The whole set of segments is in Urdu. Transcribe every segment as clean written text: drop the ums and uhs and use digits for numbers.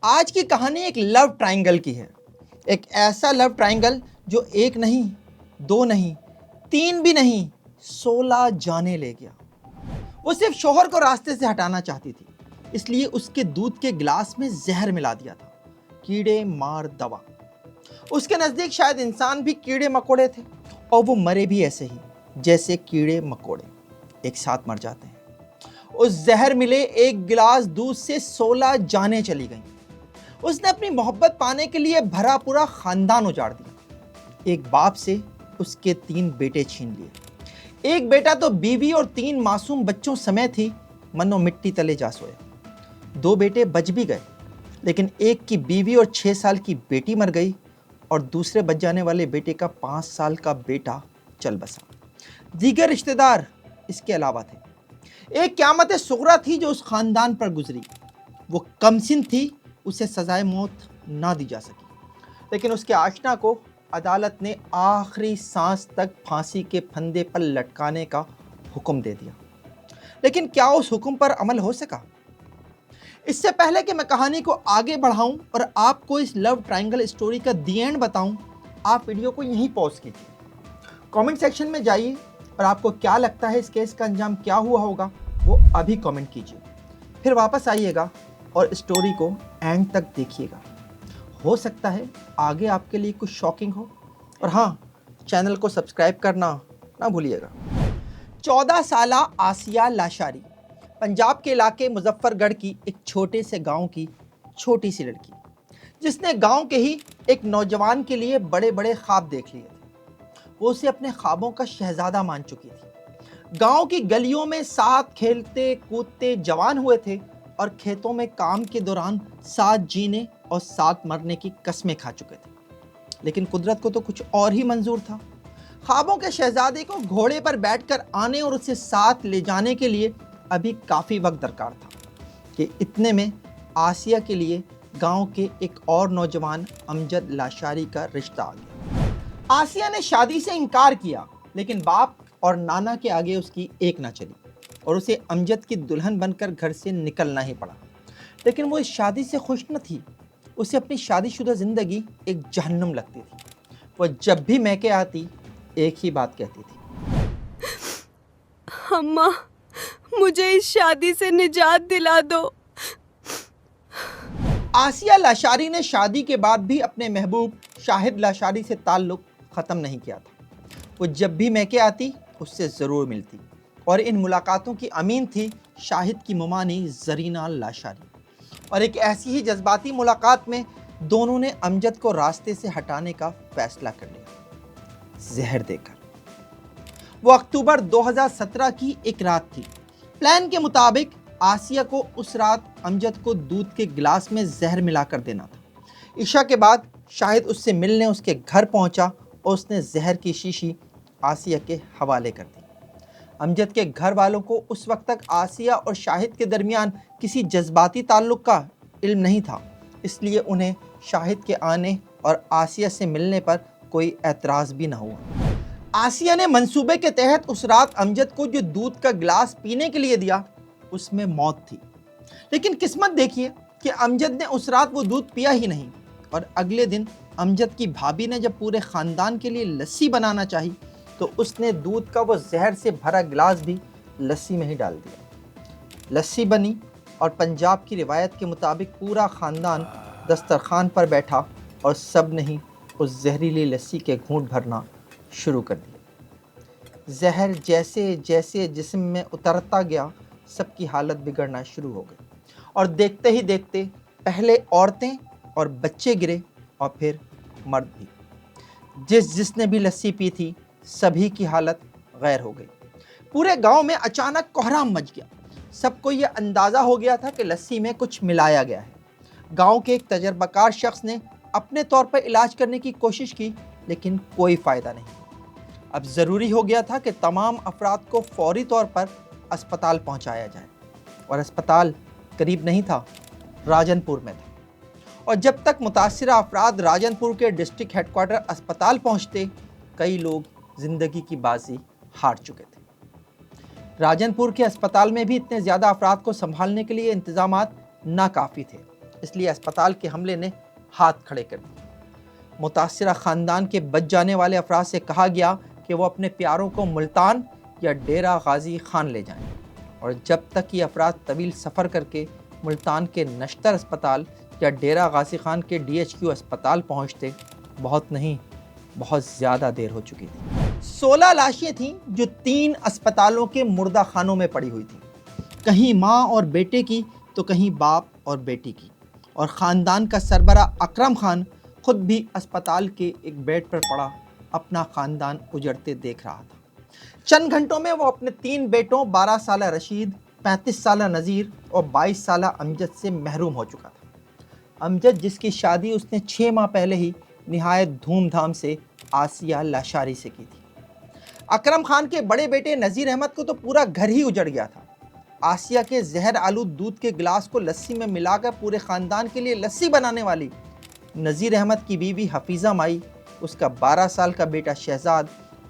آج کی کہانی ایک لو ٹرائنگل کی ہے، ایک ایسا لو ٹرائنگل جو ایک نہیں، دو نہیں، تین بھی نہیں، 16 جانیں لے گیا۔ وہ صرف شوہر کو راستے سے ہٹانا چاہتی تھی، اس لیے اس کے دودھ کے گلاس میں زہر ملا دیا تھا، کیڑے مار دوا۔ اس کے نزدیک شاید انسان بھی کیڑے مکوڑے تھے، اور وہ مرے بھی ایسے ہی جیسے کیڑے مکوڑے ایک ساتھ مر جاتے ہیں۔ اس زہر ملے ایک گلاس دودھ سے 16 جانیں چلی گئیں۔ اس نے اپنی محبت پانے کے لیے بھرا پورا خاندان اجاڑ دیا۔ ایک باپ سے اس کے 3 بیٹے چھین لیے۔ ایک بیٹا تو بیوی اور 3 معصوم بچوں سمیت ہی منو مٹی تلے جا سویا۔ 2 بیٹے بچ بھی گئے، لیکن ایک کی بیوی اور 6 سال کی بیٹی مر گئی، اور دوسرے بچ جانے والے بیٹے کا 5 سال کا بیٹا چل بسا۔ دیگر رشتہ دار اس کے علاوہ تھے۔ ایک قیامت صغریٰ تھی جو اس خاندان پر گزری۔ وہ کمسن تھی، اسے سزائے موت نہ دی جا سکی، لیکن اس کے آشنا کو عدالت نے آخری سانس تک پھانسی کے پھندے پر لٹکانے کا حکم دے دیا۔ لیکن کیا اس حکم پر عمل ہو سکا؟ اس سے پہلے کہ میں کہانی کو آگے بڑھاؤں اور آپ کو اس لو ٹرائنگل اسٹوری کا دی اینڈ بتاؤں، آپ ویڈیو کو یہیں پوز کیجیے، کامنٹ سیکشن میں جائیے اور آپ کو کیا لگتا ہے اس کیس کا انجام کیا ہوا ہوگا وہ ابھی کامنٹ کیجیے، پھر واپس آئیے گا اور اسٹوری کو اینڈ تک دیکھیے گا۔ ہو سکتا ہے آگے آپ کے لیے کچھ شاکنگ ہو، اور ہاں، چینل کو سبسکرائب کرنا نہ بھولیے گا۔ 14 سالہ آسیہ لاشاری، پنجاب کے علاقے مظفر گڑھ کی ایک چھوٹے سے گاؤں کی چھوٹی سی لڑکی، جس نے گاؤں کے ہی ایک نوجوان کے لیے بڑے بڑے خواب دیکھ لیے تھے۔ وہ اسے اپنے خوابوں کا شہزادہ مان چکی تھی۔ گاؤں کی گلیوں میں ساتھ کھیلتے کودتے جوان ہوئے تھے، اور کھیتوں میں کام کے دوران ساتھ جینے اور ساتھ مرنے کی قسمیں کھا چکے تھے۔ لیکن قدرت کو تو کچھ اور ہی منظور تھا۔ خوابوں کے شہزادے کو گھوڑے پر بیٹھ کر آنے اور اسے ساتھ لے جانے کے لیے ابھی کافی وقت درکار تھا، کہ اتنے میں آسیہ کے لیے گاؤں کے ایک اور نوجوان امجد لاشاری کا رشتہ آ گیا۔ آسیہ نے شادی سے انکار کیا، لیکن باپ اور نانا کے آگے اس کی ایک نہ چلی، اور اسے امجد کی دلہن بن کر گھر سے نکلنا ہی پڑا۔ لیکن وہ اس شادی سے خوش نہ تھی۔ اسے اپنی شادی شدہ زندگی ایک جہنم لگتی تھی۔ وہ جب بھی میکے آتی ایک ہی بات کہتی تھی، اماں، مجھے اس شادی سے نجات دلا دو۔ آسیہ لاشاری نے شادی کے بعد بھی اپنے محبوب شاہد لاشاری سے تعلق ختم نہیں کیا تھا۔ وہ جب بھی میکے آتی اس سے ضرور ملتی، اور ان ملاقاتوں کی امین تھی شاہد کی ممانی زرینہ لاشاری۔ اور ایک ایسی ہی جذباتی ملاقات میں دونوں نے امجد کو راستے سے ہٹانے کا فیصلہ کر لیا، زہر دے کر۔ وہ اکتوبر 2017 کی ایک رات تھی۔ پلان کے مطابق آسیہ کو اس رات امجد کو دودھ کے گلاس میں زہر ملا کر دینا تھا۔ عشاء کے بعد شاہد اس سے ملنے اس کے گھر پہنچا، اور اس نے زہر کی شیشی آسیہ کے حوالے کر دی۔ امجد کے گھر والوں کو اس وقت تک آسیہ اور شاہد کے درمیان کسی جذباتی تعلق کا علم نہیں تھا، اس لیے انہیں شاہد کے آنے اور آسیہ سے ملنے پر کوئی اعتراض بھی نہ ہوا۔ آسیہ نے منصوبے کے تحت اس رات امجد کو جو دودھ کا گلاس پینے کے لیے دیا، اس میں موت تھی۔ لیکن قسمت دیکھیے کہ امجد نے اس رات وہ دودھ پیا ہی نہیں، اور اگلے دن امجد کی بھابھی نے جب پورے خاندان کے لیے لسی بنانا چاہی تو اس نے دودھ کا وہ زہر سے بھرا گلاس بھی لسی میں ہی ڈال دیا۔ لسی بنی، اور پنجاب کی روایت کے مطابق پورا خاندان دسترخوان پر بیٹھا، اور سب نے ہی اس زہریلی لسی کے گھونٹ بھرنا شروع کر دیا۔ زہر جیسے جیسے جسم میں اترتا گیا، سب کی حالت بگڑنا شروع ہو گئی، اور دیکھتے ہی دیکھتے پہلے عورتیں اور بچے گرے، اور پھر مرد بھی۔ جس نے بھی لسی پی تھی سبھی کی حالت غیر ہو گئی۔ پورے گاؤں میں اچانک کوہرام مچ گیا۔ سب کو یہ اندازہ ہو گیا تھا کہ لسی میں کچھ ملایا گیا ہے۔ گاؤں کے ایک تجربہ کار شخص نے اپنے طور پر علاج کرنے کی کوشش کی، لیکن کوئی فائدہ نہیں۔ اب ضروری ہو گیا تھا کہ تمام افراد کو فوری طور پر اسپتال پہنچایا جائے، اور اسپتال قریب نہیں تھا، راجن پور میں تھا۔ اور جب تک متاثرہ افراد راجن پور کے ڈسٹرکٹ ہیڈ کوارٹر اسپتال پہنچتے، کئی لوگ زندگی کی بازی ہار چکے تھے۔ راجن پور کے اسپتال میں بھی اتنے زیادہ افراد کو سنبھالنے کے لیے انتظامات ناکافی تھے، اس لیے اسپتال کے حملے نے ہاتھ کھڑے کر دیے۔ متاثرہ خاندان کے بچ جانے والے افراد سے کہا گیا کہ وہ اپنے پیاروں کو ملتان یا ڈیرہ غازی خان لے جائیں، اور جب تک یہ افراد طویل سفر کر کے ملتان کے نشتر اسپتال یا ڈیرہ غازی خان کے DHQ اسپتال پہنچتے، بہت نہیں بہت زیادہ دیر ہو چکی تھی۔ 16 لاشیں تھیں جو 3 اسپتالوں کے مردہ خانوں میں پڑی ہوئی تھیں، کہیں ماں اور بیٹے کی تو کہیں باپ اور بیٹی کی، اور خاندان کا سربراہ اکرم خان خود بھی اسپتال کے ایک بیڈ پر پڑا اپنا خاندان اجڑتے دیکھ رہا تھا۔ چند گھنٹوں میں وہ اپنے 3 بیٹوں 12 سالہ رشید، 35 سالہ نذیر اور 22 سالہ امجد سے محروم ہو چکا تھا۔ امجد، جس کی شادی اس نے 6 ماہ پہلے ہی نہایت دھوم دھام سے آسیہ لاشاری سے کی تھی۔ اکرم خان کے بڑے بیٹے نذیر احمد کو تو پورا گھر ہی اجڑ گیا تھا۔ آسیہ کے زہر آلود دودھ کے گلاس کو لسی میں ملا کر پورے خاندان کے لیے لسی بنانے والی نذیر احمد کی بیوی حفیظہ مائی، اس کا 12 سال کا بیٹا شہزاد،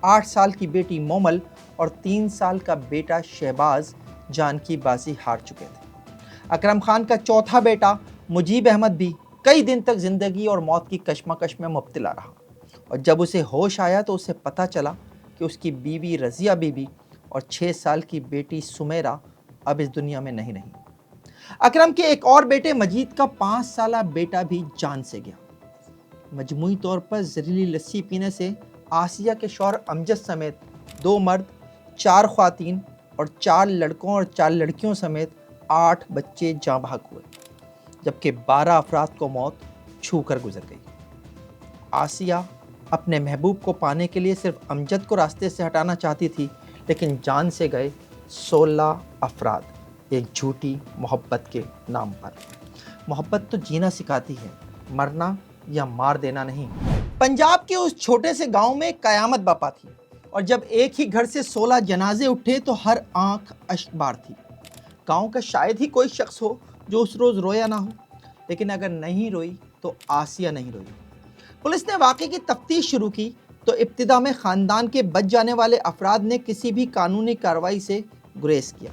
8 سال کی بیٹی مومل اور 3 سال کا بیٹا شہباز جان کی بازی ہار چکے تھے۔ اکرم خان کا چوتھا بیٹا مجیب احمد بھی کئی دن تک زندگی اور موت کی کشمکش میں مبتلا رہا، اور جب اسے ہوش آیا تو اسے پتہ چلا کہ اس کی بیوی رضیہ بی بی اور 6 سال کی بیٹی سمیرہ اب اس دنیا میں نہیں رہی۔ اکرم کے ایک اور بیٹے مجید کا 5 سالہ بیٹا بھی جان سے گیا۔ مجموعی طور پر زہریلی لسی پینے سے آسیہ کے شوہر امجد سمیت 2 مرد، 4 خواتین اور 4 لڑکوں اور 4 لڑکیوں سمیت 8 بچے جاں بحق ہوئے، جبکہ 12 افراد کو موت چھو کر گزر گئی۔ آسیہ اپنے محبوب کو پانے کے لیے صرف امجد کو راستے سے ہٹانا چاہتی تھی، لیکن جان سے گئے 16 افراد ایک جھوٹی محبت کے نام پر۔ محبت تو جینا سکھاتی ہے، مرنا یا مار دینا نہیں۔ پنجاب کے اس چھوٹے سے گاؤں میں قیامت برپا تھی، اور جب ایک ہی گھر سے 16 جنازے اٹھے تو ہر آنکھ اشک بار تھی۔ گاؤں کا شاید ہی کوئی شخص ہو جو اس روز رویا نہ ہو، لیکن اگر نہیں روئی تو آسیہ نہیں روئی۔ پولیس نے واقعے کی تفتیش شروع کی تو ابتدا میں خاندان کے بچ جانے والے افراد نے کسی بھی قانونی کارروائی سے گریز کیا،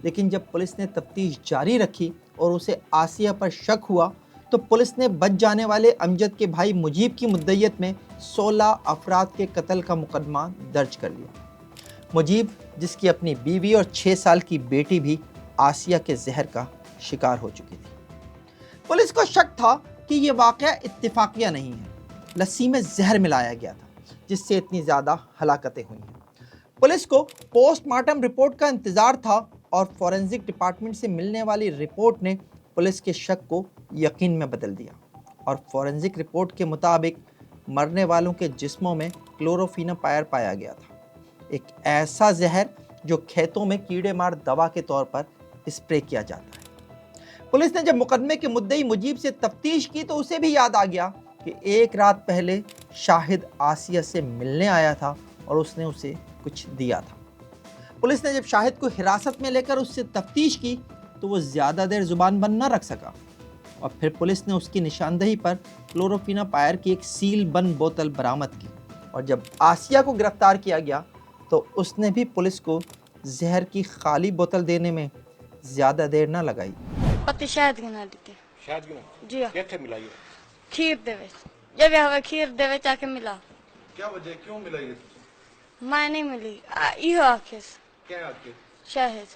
لیکن جب پولیس نے تفتیش جاری رکھی اور اسے آسیہ پر شک ہوا تو پولیس نے بچ جانے والے امجد کے بھائی مجیب کی مدعیت میں 16 افراد کے قتل کا مقدمہ درج کر لیا۔ مجیب، جس کی اپنی بیوی اور 6 سال کی بیٹی بھی آسیہ کے زہر کا شکار ہو چکی تھی۔ پولیس کو شک تھا کہ یہ واقعہ اتفاقیہ نہیں ہے، لسی میں زہر ملایا گیا تھا جس سے اتنی زیادہ ہلاکتیں ہوئی ہیں۔ پولیس کو پوسٹ مارٹم رپورٹ کا انتظار تھا، اور فورنزک ڈپارٹمنٹ سے ملنے والی رپورٹ نے پولیس کے شک کو یقین میں بدل دیا، اور فورنزک رپورٹ کے مطابق مرنے والوں کے جسموں میں کلوروفیناپائر پایا گیا تھا، ایک ایسا زہر جو کھیتوں میں کیڑے مار دوا کے طور پر اسپرے کیا جاتا ہے۔ پولیس نے جب مقدمے کے مدعی مجیب سے تفتیش کی تو اسے بھی یاد آ گیا کہ ایک رات پہلے شاہد آسیہ سے ملنے آیا تھا اور اس نے اسے کچھ دیا تھا۔ پولیس نے جب شاہد کو حراست میں لے کر اس سے تفتیش کی تو وہ زیادہ دیر زبان بند نہ رکھ سکا، اور پھر پولیس نے اس کی نشاندہی پر کلوروفیناپائر کی ایک سیل بند بوتل برآمد کی، اور جب آسیہ کو گرفتار کیا گیا تو اس نے بھی پولیس کو زہر کی خالی بوتل دینے میں زیادہ دیر نہ لگائی۔ پتہ شاید گنا دیتے شاید گنا جی کیسے ملا یہ کھیر دے جب یہ کھیر دے آ کے ملا کیا وجہ کیوں ملا یہ میں نہیں ملی یہ آخس کیا آکے شاہد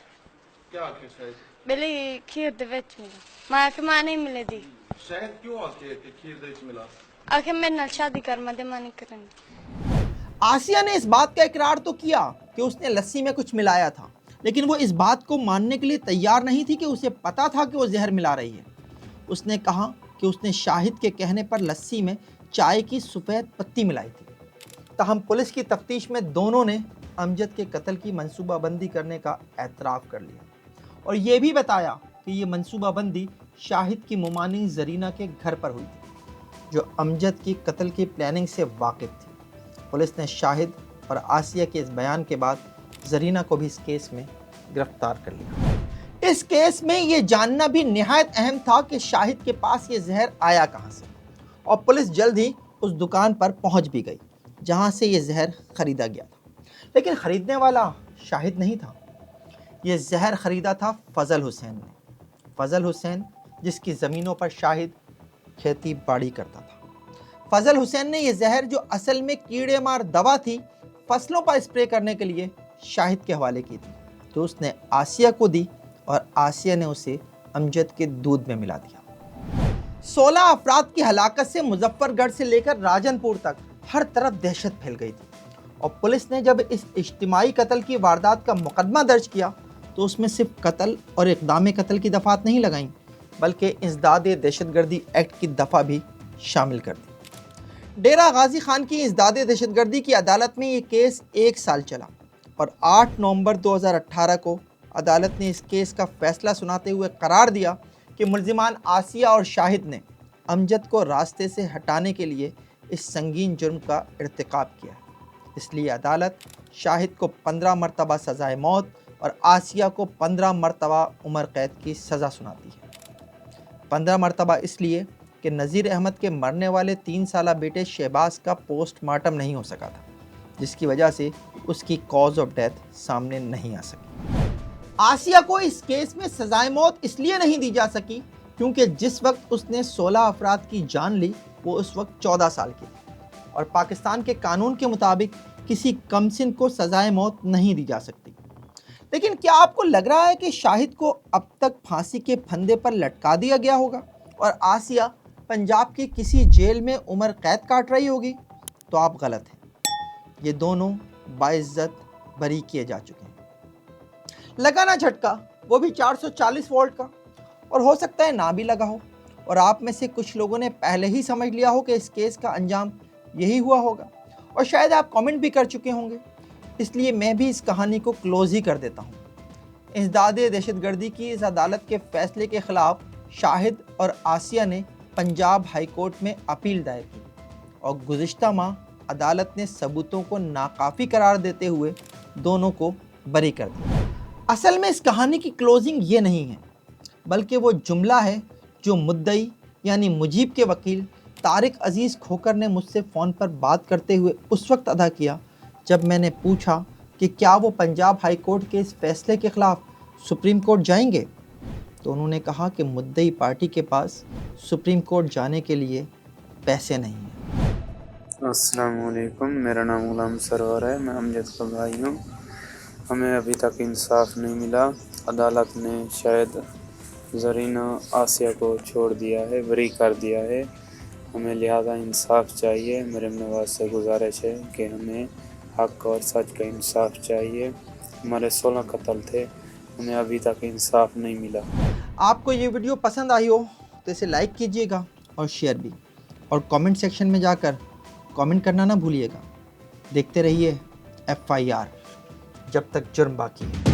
کیا آکے شاید بلی کھیر دے ملا میں آخ میں نہیں ملے دی شاید کیوں آکے کہ کھیر دے ملا آخ میرے نال شادی کر میں دے میں نہیں کریں گی۔ آسیہ نے اس بات کا اقرار تو کیا کہ اس نے لسی میں کچھ ملایا تھا، لیکن وہ اس بات کو ماننے کے لیے تیار نہیں تھی کہ اسے پتا تھا کہ وہ زہر ملا رہی ہے۔ اس نے کہا کہ اس نے شاہد کے کہنے پر لسی میں چائے کی سفید پتی ملائی تھی۔ تاہم پولیس کی تفتیش میں دونوں نے امجد کے قتل کی منصوبہ بندی کرنے کا اعتراف کر لیا، اور یہ بھی بتایا کہ یہ منصوبہ بندی شاہد کی ممانع زرینہ کے گھر پر ہوئی تھی، جو امجد کی قتل کی پلاننگ سے واقف تھی۔ پولیس نے شاہد اور آسیہ کے اس بیان کے بعد زرینہ کو بھی اس کیس میں گرفتار کر لیا۔ اس کیس میں یہ جاننا بھی نہایت اہم تھا کہ شاہد کے پاس یہ زہر آیا کہاں سے، اور پولیس جلد ہی اس دکان پر پہنچ بھی گئی جہاں سے یہ زہر خریدا گیا تھا، لیکن خریدنے والا شاہد نہیں تھا۔ یہ زہر خریدا تھا فضل حسین نے۔ فضل حسین جس کی زمینوں پر شاہد کھیتی باڑی کرتا تھا۔ فضل حسین نے یہ زہر جو اصل میں کیڑے مار دوا تھی فصلوں پر اسپرے کرنے کے لیے شاہد کے حوالے کی تھی، تو اس نے آسیہ کو دی اور آسیہ نے اسے امجد کے دودھ میں ملا دیا۔ 16 افراد کی ہلاکت سے مظفر گڑھ سے لے کر راجن پور تک ہر طرف دہشت پھیل گئی تھی، اور پولیس نے جب اس اجتماعی قتل کی واردات کا مقدمہ درج کیا تو اس میں صرف قتل اور اقدام قتل کی دفعات نہیں لگائیں بلکہ ازداد دہشت گردی ایکٹ کی دفعہ بھی شامل کر دی۔ ڈیرہ غازی خان کی ازداد دہشت گردی کی عدالت میں یہ کیس 1 سال چلا، اور 8 نومبر 2018 کو عدالت نے اس کیس کا فیصلہ سناتے ہوئے قرار دیا کہ ملزمان آسیہ اور شاہد نے امجد کو راستے سے ہٹانے کے لیے اس سنگین جرم کا ارتکاب کیا ہے۔ اس لیے عدالت شاہد کو 15 مرتبہ سزائے موت اور آسیہ کو 15 مرتبہ عمر قید کی سزا سناتی ہے۔ 15 مرتبہ اس لیے کہ نذیر احمد کے مرنے والے 3 سالہ بیٹے شہباز کا پوسٹ مارٹم نہیں ہو سکا تھا، جس کی وجہ سے اس کی کاز آف ڈیتھ سامنے نہیں آ سکی۔ آسیہ کو اس کیس میں سزائے موت اس لیے نہیں دی جا سکی کیونکہ جس وقت اس نے 16 افراد کی جان لی وہ اس وقت 14 سال کی تھی، اور پاکستان کے قانون کے مطابق کسی کمسن کو سزائے موت نہیں دی جا سکتی۔ لیکن کیا آپ کو لگ رہا ہے کہ شاہد کو اب تک پھانسی کے پھندے پر لٹکا دیا گیا ہوگا اور آسیہ پنجاب کی کسی جیل میں عمر قید کاٹ رہی ہوگی؟ تو آپ غلط ہیں۔ یہ دونوں باعزت بری کیے جا چکے ہیں۔ لگا نہ جھٹکا، وہ بھی 440 وولٹ کا، اور ہو سکتا ہے نہ بھی لگا ہو، اور آپ میں سے کچھ لوگوں نے پہلے ہی سمجھ لیا ہو کہ اس کیس کا انجام یہی ہوا ہوگا، اور شاید آپ کامنٹ بھی کر چکے ہوں گے۔ اس لیے میں بھی اس کہانی کو کلوز ہی کر دیتا ہوں۔ ازداد دہشت گردی کی اس عدالت کے فیصلے کے خلاف شاہد اور آسیہ نے پنجاب ہائی کورٹ میں اپیل دائر کی، اور گزشتہ ماہ عدالت نے ثبوتوں کو ناکافی قرار دیتے ہوئے دونوں کو بری کر دیا۔ اصل میں اس کہانی کی کلوزنگ یہ نہیں ہے، بلکہ وہ جملہ ہے جو مدعی یعنی مجیب کے وکیل طارق عزیز کھوکر نے مجھ سے فون پر بات کرتے ہوئے اس وقت ادا کیا جب میں نے پوچھا کہ کیا وہ پنجاب ہائی کورٹ کے اس فیصلے کے خلاف سپریم کورٹ جائیں گے، تو انہوں نے کہا کہ مدعی پارٹی کے پاس سپریم کورٹ جانے کے لیے پیسے نہیں ہیں۔ السلام علیکم، میرا نام غلام سرور ہے، میں امجد کا بھائی ہوں۔ ہمیں ابھی تک انصاف نہیں ملا۔ عدالت نے شاید زرینہ آسیہ کو چھوڑ دیا ہے، بری کر دیا ہے۔ ہمیں لہذا انصاف چاہیے۔ میرے نواز سے گزارش ہے کہ ہمیں حق اور سچ کا انصاف چاہیے۔ ہمارے 16 قتل تھے، ہمیں ابھی تک انصاف نہیں ملا۔ آپ کو یہ ویڈیو پسند آئی ہو تو اسے لائک کیجئے گا اور شیئر بھی، اور کامنٹ سیکشن میں جا کر کامنٹ کرنا نہ بھولیے گا۔ دیکھتے رہیے FIR، جب تک جرم باقی ہے۔